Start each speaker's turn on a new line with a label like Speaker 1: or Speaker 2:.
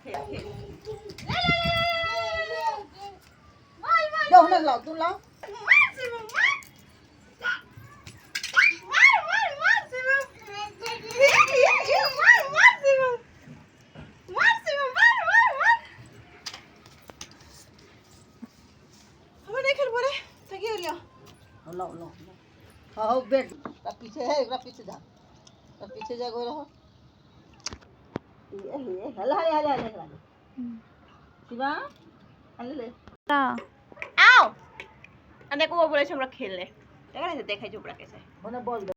Speaker 1: খেল
Speaker 2: đâu nó lọt tôi lọt lọt lọt हो बेट पीछे जा गो रहो ये हला हला हला हला शिवा हला ले
Speaker 1: आओ देखो वो बोले हमरा खेल ले देखा नहीं देखाई चुप रखे से
Speaker 2: होने बोल